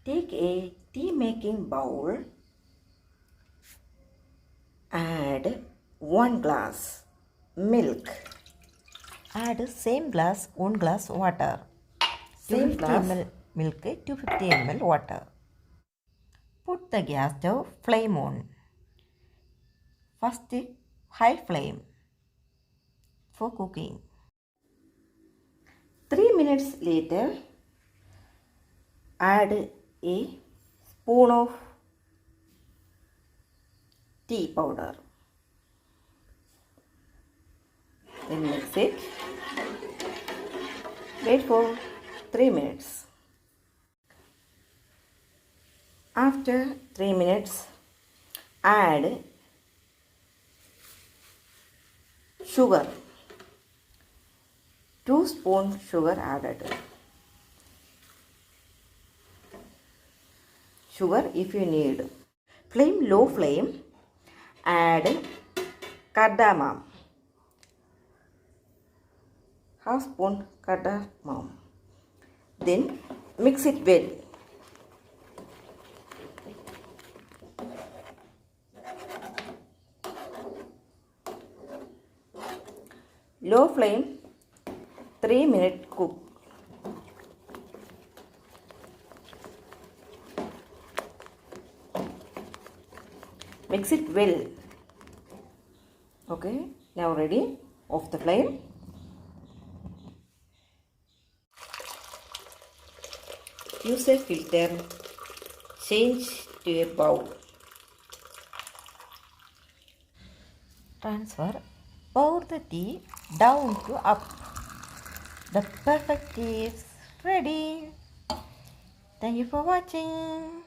Take a tea making bowl, add 1 glass milk, add same glass 1 glass water, same 250 glass ml milk, 250 ml water. Put the gas stove flame on. First high flame for cooking. 3 minutes later, add a spoon of tea powder. Then mix it. Wait for 3 minutes. After 3 minutes, add sugar. 2 spoons sugar added. Sugar if you need. Low flame, add cardamom. Half spoon cardamom. Then mix it well. Low flame, 3 minutes cook. Mix it well. Okay, now ready. Off the flame. Use a filter. Change to a bowl. Transfer. Pour the tea down to up. The perfect tea is ready. Thank you for watching.